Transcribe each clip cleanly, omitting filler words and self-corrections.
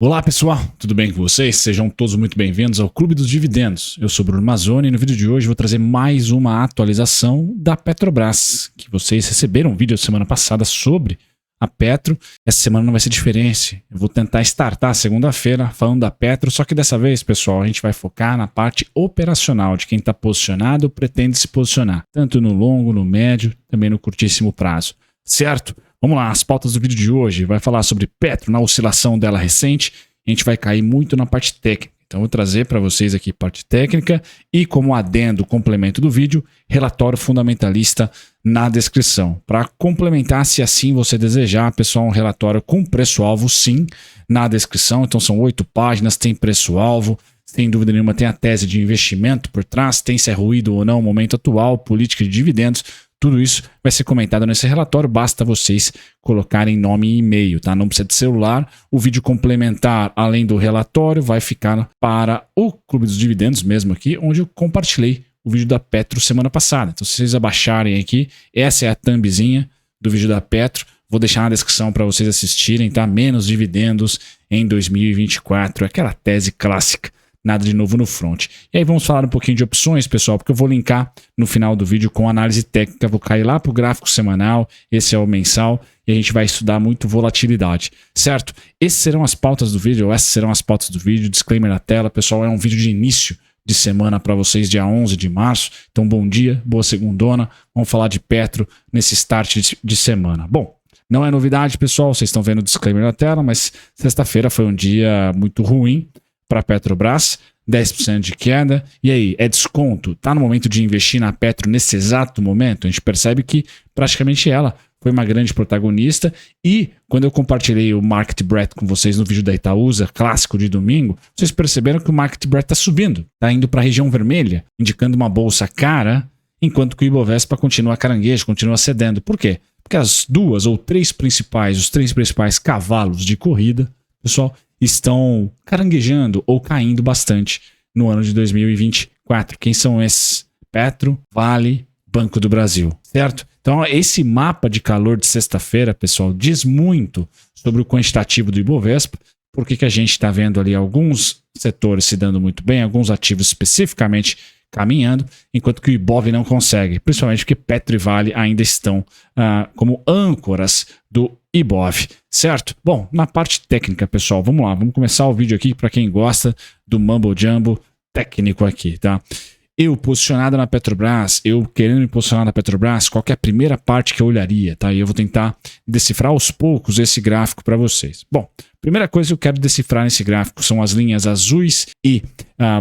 Olá pessoal, tudo bem com vocês? Sejam todos muito bem-vindos ao Clube dos Dividendos. Eu sou Bruno Mazzoni e no vídeo de hoje vou trazer mais uma atualização da Petrobras, que vocês receberam um vídeo semana passada sobre a Petro. Essa semana não vai ser diferente. Eu vou tentar startar segunda-feira falando da Petro, só que dessa vez, pessoal, a gente vai focar na parte operacional de quem está posicionado ou pretende se posicionar, tanto no longo, no médio, também no curtíssimo prazo, certo? Vamos lá, as pautas do vídeo de hoje vai falar sobre Petro na oscilação dela recente. A gente vai cair muito na parte técnica. Então, eu vou trazer para vocês aqui parte técnica e, como adendo, complemento do vídeo, relatório fundamentalista na descrição. Para complementar, se assim você desejar, pessoal, um relatório com preço-alvo, sim, na descrição. Então, são 8 páginas, tem preço-alvo, sem dúvida nenhuma, tem a tese de investimento por trás, tem se é ruído ou não o momento atual, política de dividendos. Tudo isso vai ser comentado nesse relatório, basta vocês colocarem nome e e-mail, tá? Não precisa de celular. O vídeo complementar, além do relatório, vai ficar para o Clube dos Dividendos mesmo aqui, onde eu compartilhei o vídeo da Petro semana passada. Então, se vocês abaixarem aqui, essa é a thumbzinha do vídeo da Petro. Vou deixar na descrição para vocês assistirem, tá? Menos dividendos em 2024, aquela tese clássica. Nada de novo no front. E aí vamos falar um pouquinho de opções, pessoal, porque eu vou linkar no final do vídeo com análise técnica. Vou cair lá para o gráfico semanal, esse é o mensal, e a gente vai estudar muito volatilidade, certo? Essas serão as pautas do vídeo, disclaimer na tela, pessoal, é um vídeo de início de semana para vocês, dia 11 de março. Então, bom dia, boa segundona. Vamos falar de Petro nesse start de semana. Bom, não é novidade, pessoal, vocês estão vendo o disclaimer na tela, mas sexta-feira foi um dia muito ruim para a Petrobras, 10% de queda. E aí, é desconto? Está no momento de investir na Petro nesse exato momento? A gente percebe que praticamente ela foi uma grande protagonista. E quando eu compartilhei o Market Breadth com vocês no vídeo da Itaúsa, clássico de domingo, vocês perceberam que o Market Breadth está subindo, está indo para a região vermelha, indicando uma bolsa cara, enquanto que o Ibovespa continua caranguejo, continua cedendo. Por quê? Porque os três principais cavalos de corrida, pessoal, estão caranguejando ou caindo bastante no ano de 2024. Quem são esses? Petro, Vale, Banco do Brasil, certo? Então, esse mapa de calor de sexta-feira, pessoal, diz muito sobre o quantitativo do Ibovespa, porque que a gente está vendo ali alguns setores se dando muito bem, alguns ativos especificamente caminhando, enquanto que o Ibov não consegue, principalmente porque Petro e Vale ainda estão como âncoras do Ibov, certo? Bom, na parte técnica, pessoal, vamos lá, vamos começar o vídeo aqui para quem gosta do Mumbo Jumbo técnico aqui, tá? Eu posicionado na Petrobras, eu querendo me posicionar na Petrobras, qual que é a primeira parte que eu olharia, tá? E eu vou tentar decifrar aos poucos esse gráfico para vocês. Bom, primeira coisa que eu quero decifrar nesse gráfico são as linhas azuis e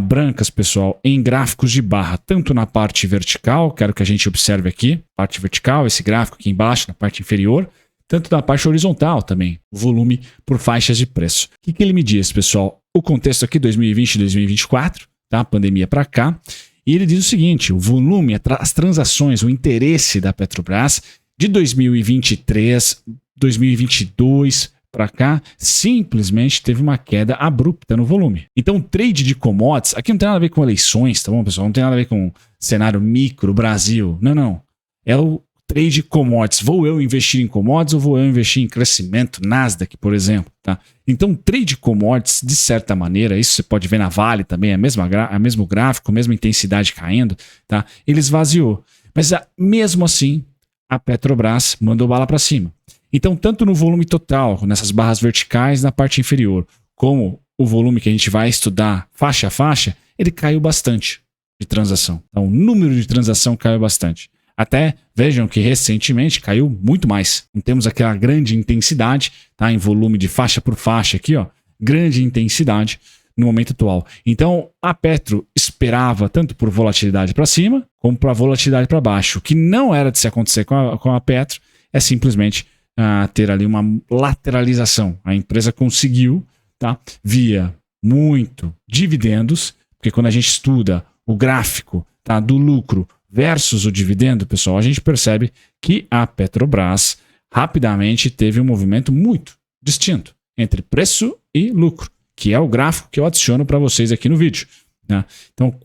brancas, pessoal, em gráficos de barra, tanto na parte vertical, quero que a gente observe aqui, parte vertical, esse gráfico aqui embaixo, na parte inferior, tanto na parte horizontal também, volume por faixas de preço. O que ele me diz, pessoal? O contexto aqui, 2020 e 2024, tá? Pandemia para cá. E ele diz o seguinte, o volume, as transações, o interesse da Petrobras de 2023, 2022 para cá, simplesmente teve uma queda abrupta no volume. Então, o trade de commodities, aqui não tem nada a ver com eleições, tá bom, pessoal? Não tem nada a ver com cenário micro, Brasil. Não. É o trade commodities. Vou eu investir em commodities ou vou eu investir em crescimento, Nasdaq, por exemplo, tá? Então, trade commodities, de certa maneira, isso você pode ver na Vale também, é o mesmo gráfico, a mesma intensidade caindo, tá? Ele esvaziou. Mas mesmo assim, a Petrobras mandou bala para cima. Então, tanto no volume total, nessas barras verticais na parte inferior, como o volume que a gente vai estudar faixa a faixa, ele caiu bastante de transação. Então, o número de transação caiu bastante. Até vejam que recentemente caiu muito mais. Não temos aquela grande intensidade, tá? Em volume de faixa por faixa aqui, ó, grande intensidade no momento atual. Então, a Petro esperava tanto por volatilidade para cima, como para volatilidade para baixo. O que não era de se acontecer com a Petro é simplesmente ter ali uma lateralização. A empresa conseguiu, tá? Via muito dividendos, porque quando a gente estuda o gráfico, tá, do lucro versus o dividendo, pessoal, a gente percebe que a Petrobras rapidamente teve um movimento muito distinto entre preço e lucro, que é o gráfico que eu adiciono para vocês aqui no vídeo, né? Então,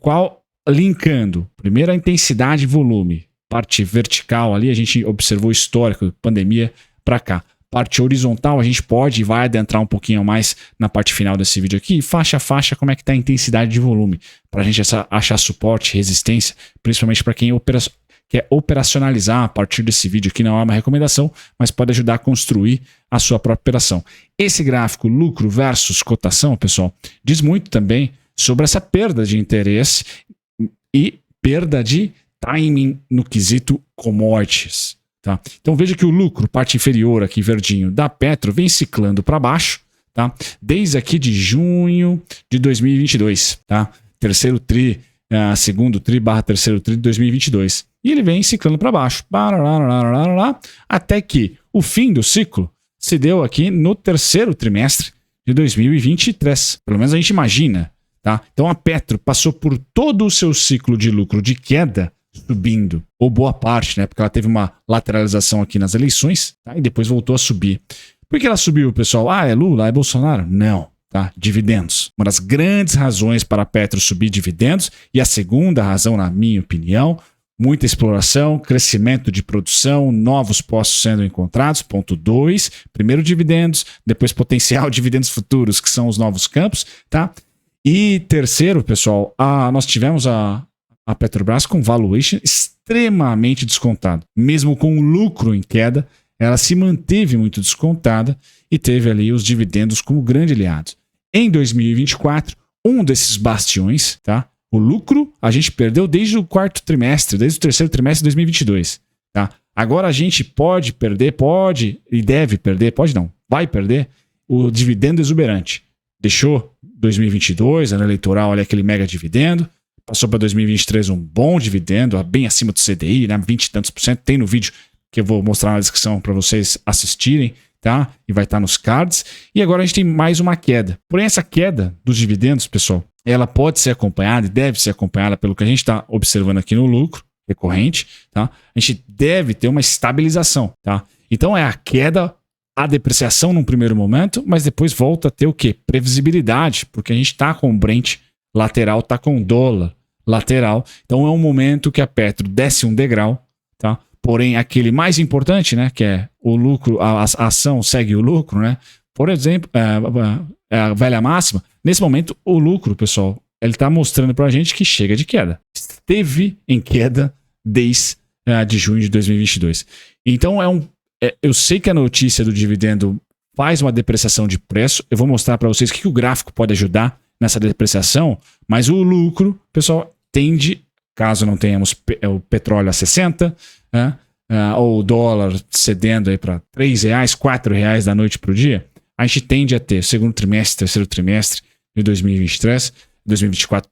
linkando, primeiro a intensidade e volume, parte vertical ali, a gente observou o histórico, pandemia para cá. Parte horizontal, a gente pode e vai adentrar um pouquinho mais na parte final desse vídeo aqui. Faixa a faixa, como é que está a intensidade de volume. Para a gente achar suporte, resistência, principalmente para quem quer operacionalizar a partir desse vídeo aqui. Não é uma recomendação, mas pode ajudar a construir a sua própria operação. Esse gráfico lucro versus cotação, pessoal, diz muito também sobre essa perda de interesse e perda de timing no quesito commodities. Tá? Então veja que o lucro, parte inferior aqui verdinho da Petro, vem ciclando para baixo, tá? Desde aqui de junho de 2022, tá? Terceiro tri, segundo tri / terceiro tri de 2022. E ele vem ciclando para baixo, até que o fim do ciclo se deu aqui no terceiro trimestre de 2023. Pelo menos a gente imagina, tá? Então a Petro passou por todo o seu ciclo de lucro de queda subindo, ou boa parte, né? Porque ela teve uma lateralização aqui nas eleições, tá? E depois voltou a subir. Por que ela subiu, pessoal? É Lula, é Bolsonaro? Não, tá? Dividendos. Uma das grandes razões para a Petro subir dividendos, e a segunda razão, na minha opinião, muita exploração, crescimento de produção, novos postos sendo encontrados. Ponto 2, primeiro dividendos, depois potencial dividendos futuros, que são os novos campos, tá? E terceiro, pessoal, nós tivemos a Petrobras com valuation extremamente descontado. Mesmo com o lucro em queda, ela se manteve muito descontada e teve ali os dividendos como grande aliado. Em 2024, um desses bastiões, tá? O lucro a gente perdeu desde o quarto trimestre, desde o terceiro trimestre de 2022. Tá? Agora a gente pode perder, pode e deve perder, pode não, vai perder o dividendo exuberante. Deixou 2022, ano eleitoral, olha aquele mega dividendo. Passou para 2023 um bom dividendo, bem acima do CDI, né? 20 e tantos %. Tem no vídeo que eu vou mostrar na descrição para vocês assistirem, tá? E vai estar nos cards. E agora a gente tem mais uma queda. Porém, essa queda dos dividendos, pessoal, ela pode ser acompanhada e deve ser acompanhada pelo que a gente está observando aqui no lucro recorrente, tá? A gente deve ter uma estabilização, tá? Então é a queda, a depreciação num primeiro momento, mas depois volta a ter o quê? Previsibilidade, porque a gente está com o Brent lateral, está com o dólar lateral. Então é um momento que a Petro desce um degrau, tá? Porém, aquele mais importante, né, que é o lucro, a ação segue o lucro, né? Por exemplo, a velha máxima, nesse momento o lucro, pessoal, ele está mostrando para a gente que chega de queda. Esteve em queda desde de junho de 2022. Então eu sei que a notícia do dividendo faz uma depreciação de preço. Eu vou mostrar para vocês o que o gráfico pode ajudar nessa depreciação, mas o lucro, pessoal, tende, caso não tenhamos o petróleo a 60, né, ou o dólar cedendo aí para R$3, R$4 da noite para o dia, a gente tende a ter segundo trimestre, terceiro trimestre de 2024,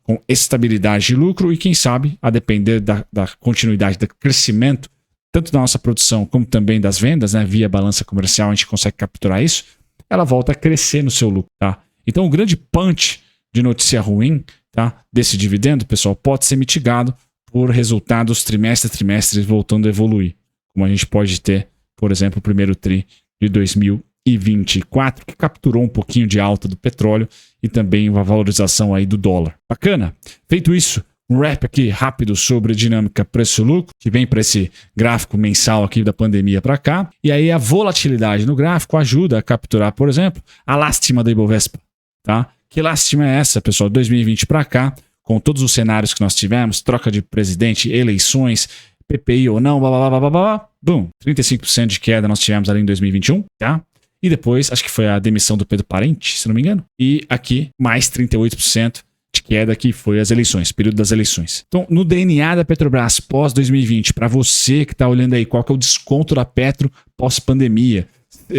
com estabilidade de lucro e, quem sabe, a depender da continuidade do crescimento, tanto da nossa produção como também das vendas, né, via balança comercial, a gente consegue capturar isso, ela volta a crescer no seu lucro, tá? Então, o grande punch de notícia ruim, tá, desse dividendo, pessoal, pode ser mitigado por resultados trimestre a trimestre voltando a evoluir, como a gente pode ter, por exemplo, o primeiro tri de 2024, que capturou um pouquinho de alta do petróleo e também uma valorização aí do dólar. Bacana? Feito isso, um wrap aqui rápido sobre dinâmica preço-lucro, que vem para esse gráfico mensal aqui da pandemia para cá. E aí a volatilidade no gráfico ajuda a capturar, por exemplo, a lástima da Ibovespa. Tá? Que lástima é essa, pessoal? 2020 para cá, com todos os cenários que nós tivemos, troca de presidente, eleições, PPI ou não, blá, blá, blá, blá, blá, bum, 35% de queda nós tivemos ali em 2021, tá? E depois, acho que foi a demissão do Pedro Parente, se não me engano. E aqui, mais 38% de queda, que foi as eleições, período das eleições. Então, no DNA da Petrobras pós-2020, para você que está olhando aí, qual que é o desconto da Petro pós-pandemia?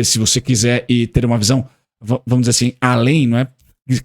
Se você quiser ter uma visão, vamos dizer assim, além, não é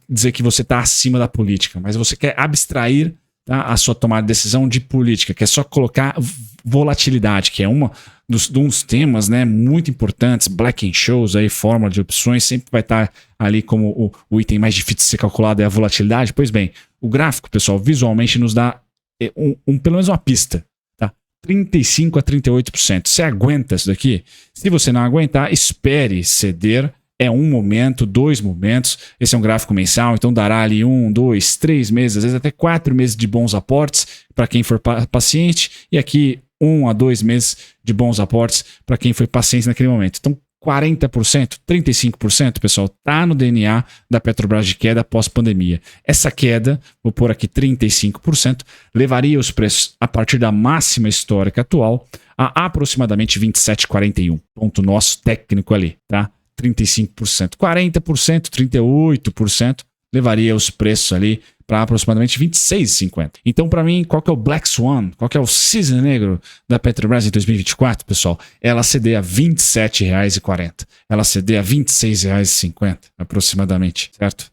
dizer que você está acima da política, mas você quer abstrair, tá, a sua tomada de decisão de política, que é só colocar volatilidade, que é um dos temas, né, muito importantes, Black-Scholes, aí, fórmula de opções, sempre vai estar ali como o item mais difícil de ser calculado é a volatilidade. Pois bem, o gráfico, pessoal, visualmente nos dá pelo menos uma pista, tá? 35% a 38%. Você aguenta isso daqui? Se você não aguentar, espere ceder. É um momento, 2 momentos. Esse é um gráfico mensal, então dará ali 1, 2, 3 meses, às vezes até 4 meses de bons aportes para quem for paciente. E aqui 1 a 2 meses de bons aportes para quem foi paciente naquele momento. Então 40%, 35%, pessoal, tá no DNA da Petrobras de queda pós-pandemia. Essa queda, vou pôr aqui 35%, levaria os preços a partir da máxima histórica atual a aproximadamente 27,41. Ponto nosso técnico ali, tá? 35%. 40%, 38% levaria os preços ali para aproximadamente 26,50. Então, para mim, qual que é o Black Swan? Qual que é o cisne negro da Petrobras em 2024, pessoal? Ela ceder a R$ 27,40. Ela ceder a R$ 26,50, aproximadamente, certo?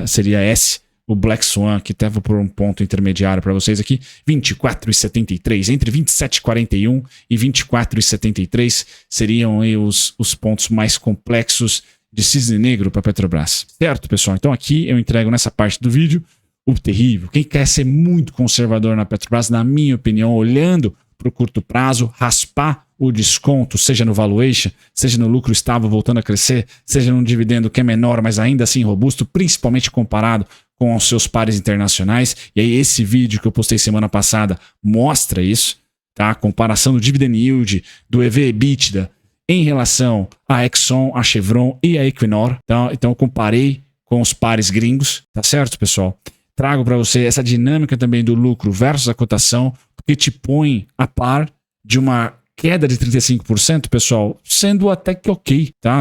Seria esse o Black Swan, que até vou por um ponto intermediário para vocês aqui, 24,73. Entre 27,41 e 24,73 seriam aí os pontos mais complexos de cisne negro para a Petrobras. Certo, pessoal? Então aqui eu entrego nessa parte do vídeo o terrível. Quem quer ser muito conservador na Petrobras, na minha opinião, olhando para o curto prazo, raspar o desconto, seja no valuation, seja no lucro estável voltando a crescer, seja num dividendo que é menor, mas ainda assim robusto, principalmente comparado com os seus pares internacionais. E aí esse vídeo que eu postei semana passada mostra isso, tá? A comparação do dividend yield, do EV/EBITDA, em relação à Exxon, a Chevron e a Equinor. Então eu comparei com os pares gringos, tá certo, pessoal? Trago para você essa dinâmica também do lucro versus a cotação, que te põe a par de uma queda de 35%, pessoal, sendo até que ok, tá?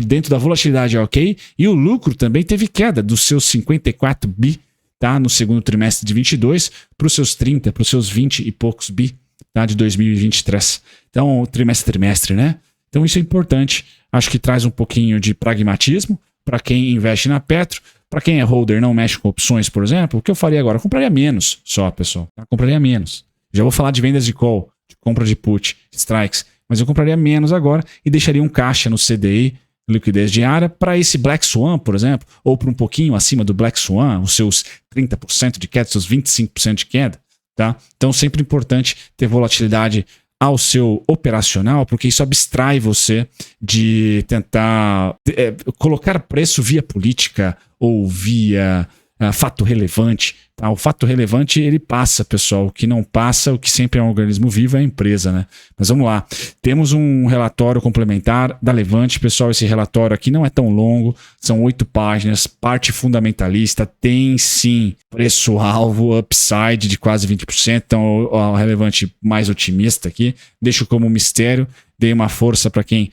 Dentro da volatilidade é ok. E o lucro também teve queda dos seus 54 bi, tá? No segundo trimestre de 22 para os seus 30, para os seus 20 e poucos bi, tá? De 2023. Então, trimestre, né? Então isso é importante, acho que traz um pouquinho de pragmatismo para quem investe na Petro, para quem é holder não mexe com opções, por exemplo. O que eu faria agora? Eu compraria menos só, pessoal. Eu compraria menos. Já vou falar de vendas de call, de compra de put, strikes, mas eu compraria menos agora e deixaria um caixa no CDI, liquidez diária, para esse Black Swan, por exemplo, ou para um pouquinho acima do Black Swan, os seus 30% de queda, seus 25% de queda, tá? Então sempre importante ter volatilidade ao seu operacional, porque isso abstrai você de tentar colocar preço via política ou via fato relevante. Tá? O fato relevante ele passa, pessoal. O que não passa, o que sempre é um organismo vivo é a empresa, né? Mas vamos lá. Temos um relatório complementar da Levante, pessoal. Esse relatório aqui não é tão longo, são 8 páginas, parte fundamentalista, tem sim preço-alvo, upside de quase 20%. Então, o relevante mais otimista aqui, deixo como mistério. Dei uma força para quem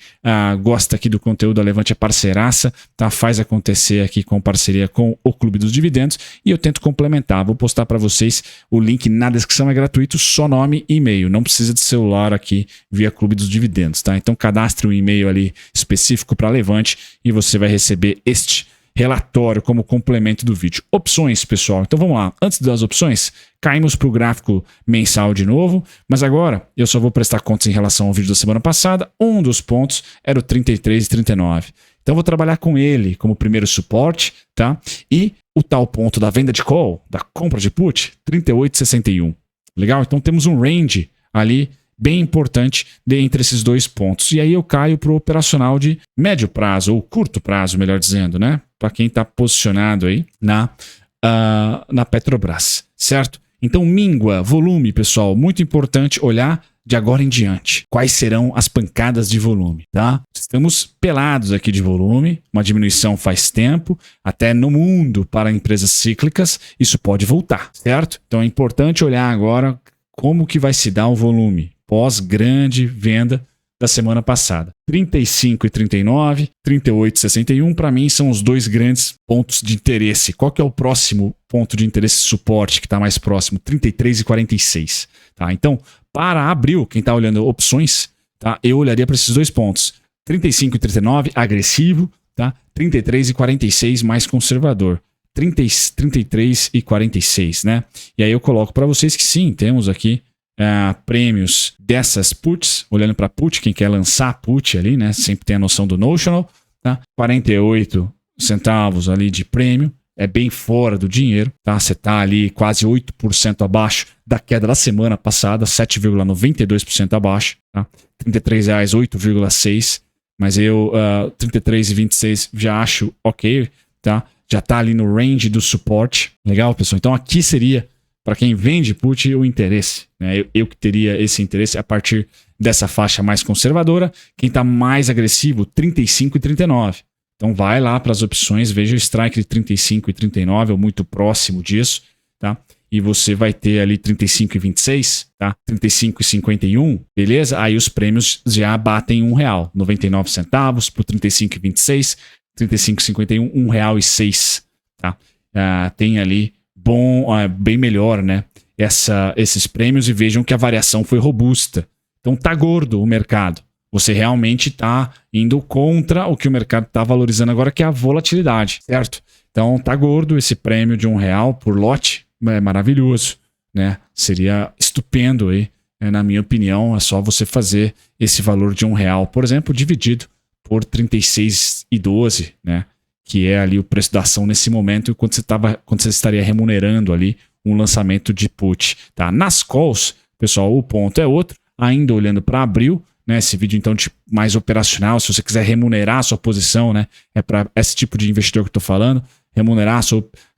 gosta aqui do conteúdo. A Levante é parceiraça, tá? Faz acontecer aqui com parceria com o Clube dos Dividendos e eu tento complementar. Vou postar para vocês o link na descrição, é gratuito, só nome e e-mail. Não precisa de celular aqui via Clube dos Dividendos, tá? Então cadastre um e-mail ali específico para Levante e você vai receber este relatório como complemento do vídeo. Opções, pessoal. Então vamos lá. Antes das opções, caímos para o gráfico mensal de novo, mas agora eu só vou prestar contas em relação ao vídeo da semana passada. Um dos pontos era o 33,39. Então vou trabalhar com ele como primeiro suporte, tá? E o tal ponto da venda de call, da compra de put, 38,61. Legal? Então temos um range ali bem importante entre esses dois pontos. E aí eu caio para o operacional de médio prazo, ou curto prazo, melhor dizendo, né? Para quem está posicionado aí na Petrobras, certo? Então mingua, volume, pessoal, muito importante olhar de agora em diante. Quais serão as pancadas de volume, tá? Estamos pelados aqui de volume, uma diminuição faz tempo, até no mundo para empresas cíclicas, isso pode voltar, certo? Então é importante olhar agora como que vai se dar o volume pós grande venda da semana passada. 35,39, 38,61 para mim são os dois grandes pontos de interesse. Qual que é o próximo ponto de interesse suporte que está mais próximo? 33,46. Tá? Então, para abril, quem está olhando opções, tá? Eu olharia para esses dois pontos. 35,39 agressivo, tá? 33,46 mais conservador. 33,46, né? E aí eu coloco para vocês que sim, temos aqui prêmios dessas puts, olhando para put, quem quer lançar put ali, né? Sempre tem a noção do notional, tá? 48 centavos ali de prêmio, é bem fora do dinheiro, tá? Você tá ali quase 8% abaixo da queda da semana passada, 7,92% abaixo, tá? R$33, 8,6, mas eu 33,26 já acho ok, tá? Já tá ali no range do suporte. Legal, pessoal? Então aqui seria para quem vende put o interesse, né? Eu que teria esse interesse a partir dessa faixa mais conservadora. Quem está mais agressivo, 35 e 39. Então vai lá para as opções, veja o strike de 35 e 39, ou muito próximo disso, tá? E você vai ter ali 35 e 26, tá? 35 e 51, beleza? Aí os prêmios já batem R$1, 99 centavos por 35 e 26, 35 e 51, R$1,06, tá? Tem ali bem melhor, né? Esses prêmios, e vejam que a variação foi robusta. Então tá gordo o mercado. Você realmente está indo contra o que o mercado está valorizando agora, que é a volatilidade, certo? Então tá gordo esse prêmio de R$1 por lote, é maravilhoso, né? Seria estupendo aí, na minha opinião. É só você fazer esse valor de R$1, por exemplo, dividido por 36,12, né? Que é ali o preço da ação nesse momento, quando você estaria remunerando ali um lançamento de put, tá? Nas calls, pessoal, o ponto é outro. Ainda olhando para abril, né, esse vídeo então mais operacional, se você quiser remunerar a sua posição, né, é para esse tipo de investidor que eu estou falando, remunerar a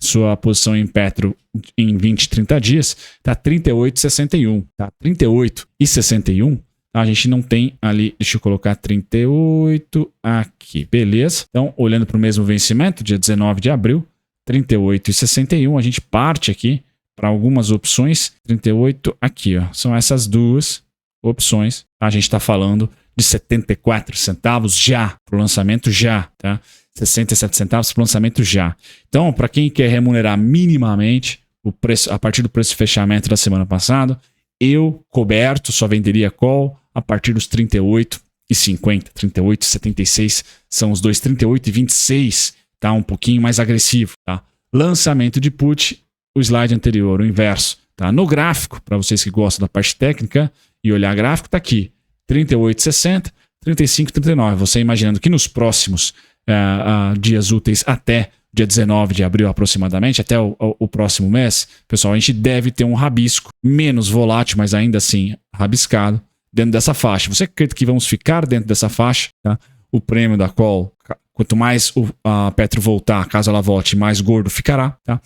sua posição em Petro em 20, 30 dias, tá 38,61, tá 38,61, tá? A gente não tem ali, deixa eu colocar 38 aqui, beleza? Então, olhando para o mesmo vencimento, dia 19 de abril, 38,61, a gente parte aqui para algumas opções, 38 aqui, ó, são essas duas opções. A gente está falando de 74 centavos já para o lançamento já, tá? 67 centavos para o lançamento já. Então, para quem quer remunerar minimamente o preço a partir do preço de fechamento da semana passada, eu coberto só venderia call a partir dos 38,50, 38,76 são os dois, 38,26, tá? Um pouquinho mais agressivo, tá? Lançamento de put, o slide anterior, o inverso, tá? No gráfico, para vocês que gostam da parte técnica e olhar gráfico, tá aqui 38,60, 35,39. Você imaginando que nos próximos dias úteis até dia 19 de abril aproximadamente, até o próximo mês, pessoal, a gente deve ter um rabisco menos volátil, mas ainda assim rabiscado dentro dessa faixa. Você acredita que vamos ficar dentro dessa faixa? Tá? O prêmio da call, quanto mais a Petro voltar, caso ela volte, mais gordo ficará, tá?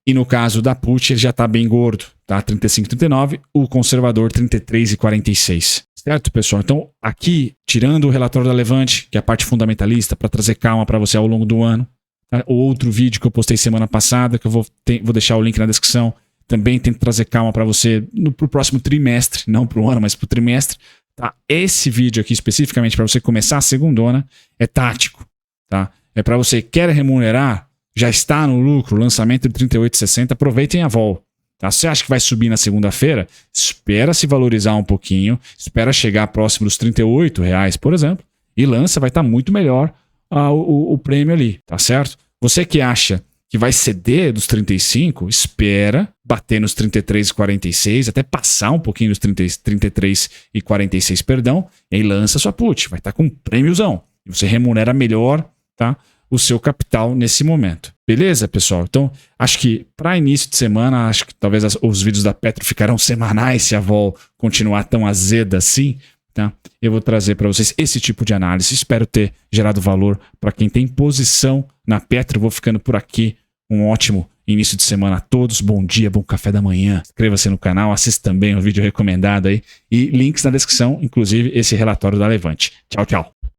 E no caso da put, ele já está bem gordo, tá? 35,39, o conservador 33,46. Certo, pessoal? Então, aqui, tirando o relatório da Levante, que é a parte fundamentalista, para trazer calma para você ao longo do ano, tá? O outro vídeo que eu postei semana passada, que eu vou deixar o link na descrição, também tento trazer calma para você pro próximo trimestre, não pro ano, mas pro trimestre, tá? Esse vídeo aqui, especificamente para você começar a segundona, é tático, tá? É para você que quer remunerar, já está no lucro, lançamento de 38,60, aproveitem a vol. Tá? Você acha que vai subir na segunda-feira? Espera se valorizar um pouquinho, espera chegar próximo dos R$38, por exemplo, e lança, vai estar muito melhor o prêmio ali, tá certo? Você que acha que vai ceder dos 35, espera bater nos 33,46, até passar um pouquinho dos 33,46, perdão, e aí lança sua put, vai estar com um prêmiozão, e você remunera melhor, tá? O seu capital nesse momento. Beleza, pessoal? Então, acho que para início de semana, acho que talvez os vídeos da Petro ficarão semanais se a vol continuar tão azeda assim, tá? Eu vou trazer para vocês esse tipo de análise. Espero ter gerado valor para quem tem posição na Petro. Vou ficando por aqui. Um ótimo início de semana a todos. Bom dia, bom café da manhã. Inscreva-se no canal, assista também o vídeo recomendado aí. E links na descrição, inclusive esse relatório da Levante. Tchau, tchau.